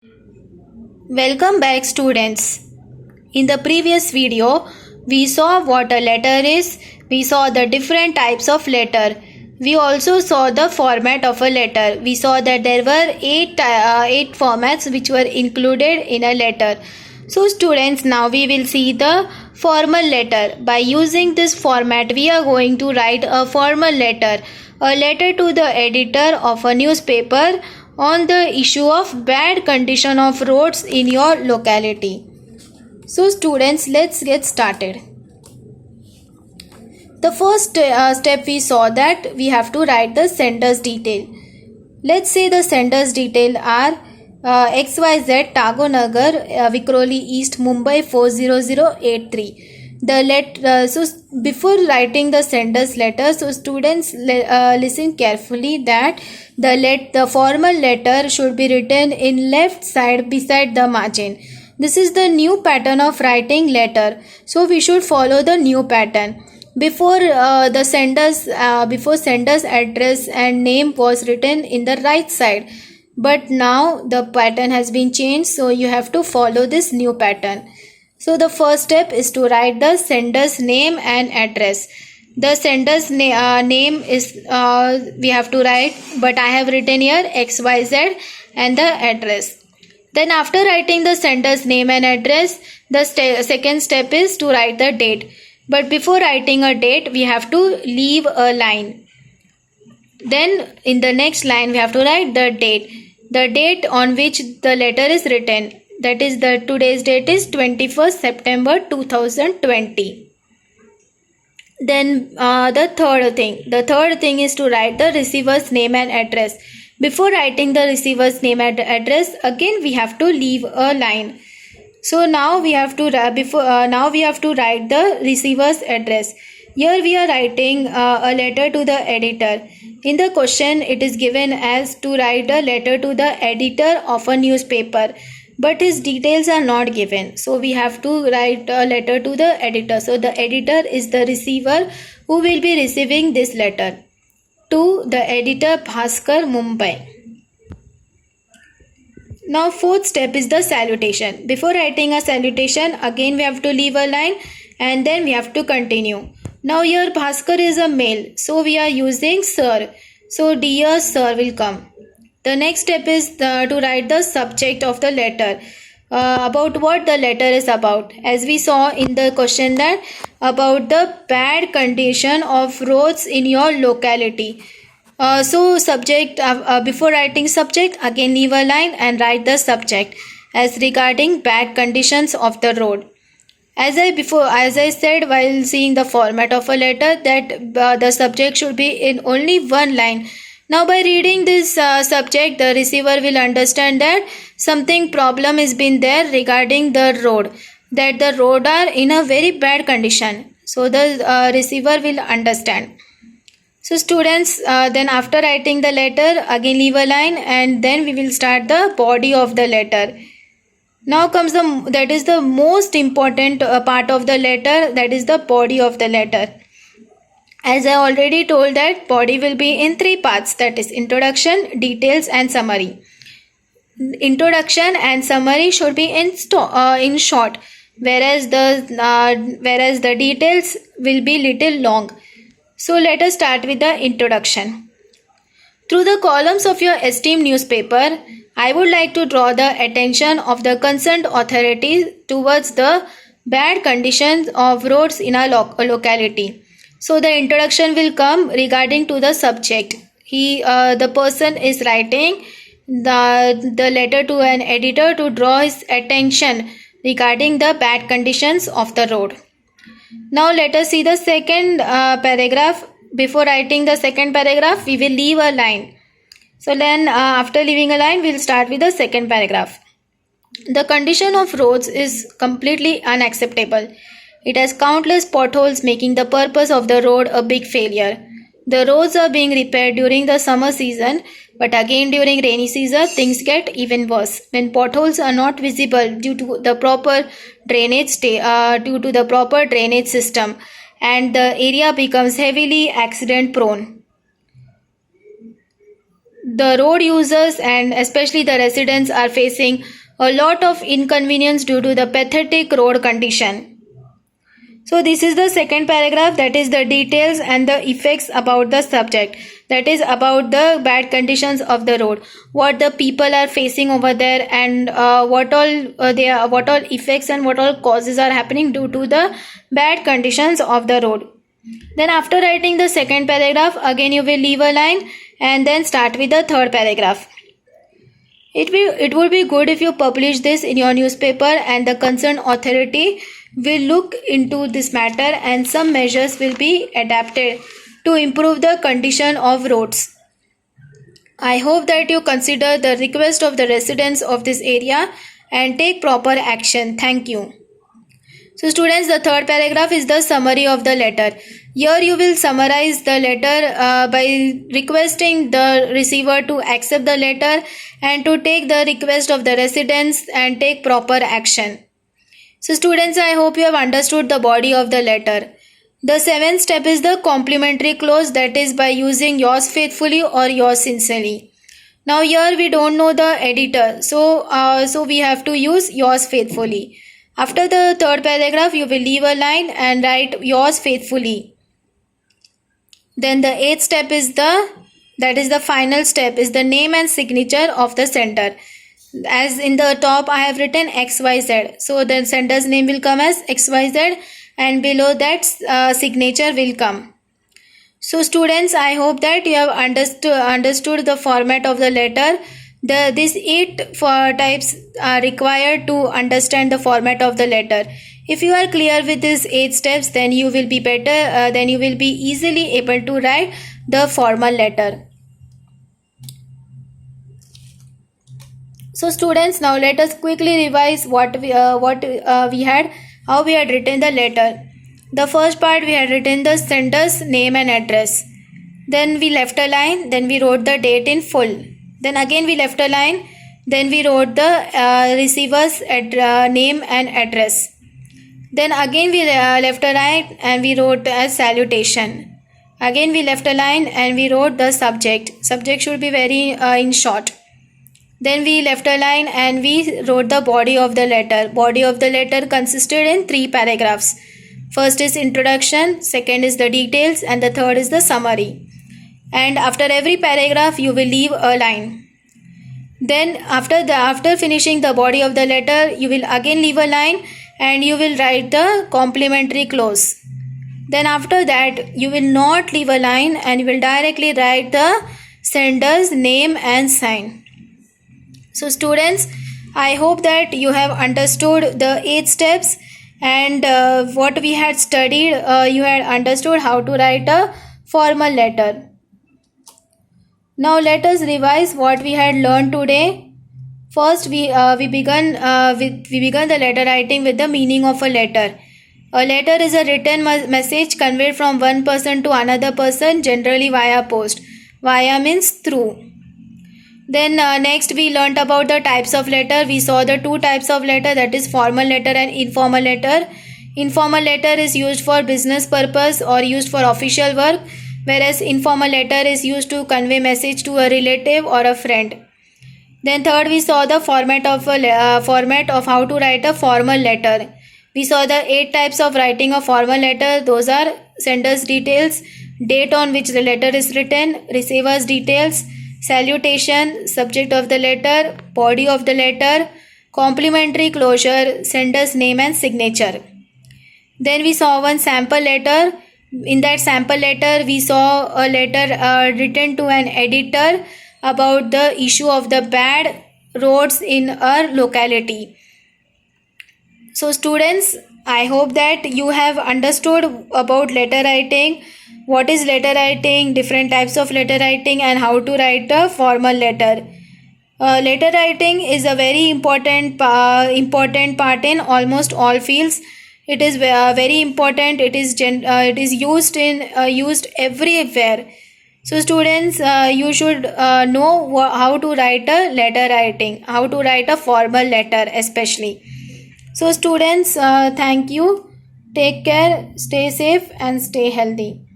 Welcome back, students. In the previous video, we saw what a letter is. We saw the different types of letter. We also saw the format of a letter. We saw that there were eight formats which were included in a letter. So students, now we will see the formal letter. By using this format, we are going to write a formal letter. A letter to the editor of a newspaper on the issue of bad condition of roads in your locality. So students, let's get started. The first step we saw that we have to write the sender's detail. Let's say the sender's detail are XYZ Tagonagar, Vikroli East, Mumbai 40083. So before writing the sender's letter, so students listen carefully that the formal letter should be written in left side beside the margin. This is the new pattern of writing letter, so we should follow the new pattern. Before sender's address and name was written in the right side, but now the pattern has been changed, so you have to follow this new pattern. So the first step is to write the sender's name and address. The sender's name is we have to write, but I have written here XYZ and the address. Then after writing the sender's name and address, the second step is to write the date. But before writing a date, we have to leave a line. Then in the next line, we have to write the date. The date on which the letter is written. That is, today's date is 21st September 2020. Then the third thing is to write the receiver's name and address. Before writing the receiver's name and address, again we have to leave a line. So now we have to write the receiver's address. Here we are writing a letter to the editor. In the question, it is given as to write a letter to the editor of a newspaper, but his details are not given. So we have to write a letter to the editor. So the editor is the receiver who will be receiving this letter. To the editor, Bhaskar, Mumbai. Now fourth step is the salutation. Before writing a salutation, again we have to leave a line and then we have to continue. Now here Bhaskar is a male, so we are using sir. So dear sir will come. The next step is to write the subject of the letter. About what the letter is about. As we saw in the question, that about the bad condition of roads in your locality. So subject, before writing subject, again leave a line and write the subject as regarding bad conditions of the road. As I said while seeing the format of a letter, that the subject should be in only one line. Now by reading this subject, the receiver will understand that something problem is been there regarding the road, that the road are in a very bad condition. So the receiver will understand. So students, then after writing the letter, again leave a line and then we will start the body of the letter. Now comes that is the most important part of the letter, that is the body of the letter. As I already told, that body will be in three parts, that is introduction, details and summary. Introduction and summary should be in short, whereas the details will be little long. So let us start with the introduction. Through the columns of your esteemed newspaper, I would like to draw the attention of the concerned authorities towards the bad conditions of roads in our locality. So the introduction will come regarding to the subject. The person is writing the letter to an editor to draw his attention regarding the bad conditions of the road. Now let us see the second paragraph. Before writing the second paragraph, we will leave a line. So then after leaving a line, we will start with the second paragraph. The condition of roads is completely unacceptable. It has countless potholes, making the purpose of the road a big failure. The roads are being repaired during the summer season, but again during rainy season, things get even worse. When potholes are not visible due to the proper drainage system, and the area becomes heavily accident prone. the road users and especially the residents are facing a lot of inconvenience due to the pathetic road condition. So this is the second paragraph, that is the details and the effects about the subject, that is about the bad conditions of the road, what the people are facing over there, and what all effects and what all causes are happening due to the bad conditions of the road. Then after writing the second paragraph, again you will leave a line and then start with the third paragraph. It would be good if you publish this in your newspaper, and the concerned authority will look into this matter and some measures will be adapted to improve the condition of roads. I hope that you consider the request of the residents of this area and take proper action. Thank you. So students, the third paragraph is the summary of the letter. Here you will summarize the letter by requesting the receiver to accept the letter and to take the request of the residents and take proper action. So students, I hope you have understood the body of the letter. The seventh step is the complementary clause, that is by using yours faithfully or yours sincerely. Now here we don't know the editor, so we have to use yours faithfully. After the third paragraph, you will leave a line and write yours faithfully. Then the eighth step is the final step, is the name and signature of the sender. As in the top I have written XYZ, so the sender's name will come as XYZ and below that signature will come. So students, I hope that you have understood the format of the letter. These 8 types are required to understand the format of the letter. If you are clear with these 8 steps, then you will be better, then you will be easily able to write the formal letter. So students, now let us quickly revise how we had written the letter. The first part, we had written the sender's name and address. Then we left a line, then we wrote the date in full. Then again we left a line, then we wrote the receiver's name and address. Then again we left a line and we wrote as salutation. Again we left a line and we wrote the subject. Subject should be very in short. Then we left a line and we wrote the body of the letter. Body of the letter consisted in 3 paragraphs. First is introduction, second is the details, and the third is the summary. And after every paragraph you will leave a line. Then after finishing the body of the letter, you will again leave a line and you will write the complementary clause. Then after that you will not leave a line and you will directly write the sender's name and sign. So students, I hope that you have understood the 8 steps and what we had studied, you had understood how to write a formal letter. Now let us revise what we had learned today. First, we began the letter writing with the meaning of a letter. A letter is a written message conveyed from one person to another person, generally via post. Via means through. Then next we learnt about the types of letter. We saw the 2 types of letter, that is formal letter and informal letter. Informal letter is used for business purpose or used for official work, whereas informal letter is used to convey message to a relative or a friend. Then third, we saw the format of how to write a formal letter. We saw the 8 types of writing a formal letter. Those are sender's details, date on which the letter is written, receiver's details, salutation, subject of the letter, body of the letter, complementary closure, sender's name and signature. Then we saw one sample letter. In that sample letter, we saw a letter written to an editor about the issue of the bad roads in our locality. So students, I hope that you have understood about letter writing, what is letter writing, different types of letter writing, and how to write a formal letter. Letter writing is a very important part in almost all fields. It is very important. It is used everywhere. So students, you should know how to write a letter writing, how to write a formal letter especially. So students, thank you. Take care, stay safe and stay healthy.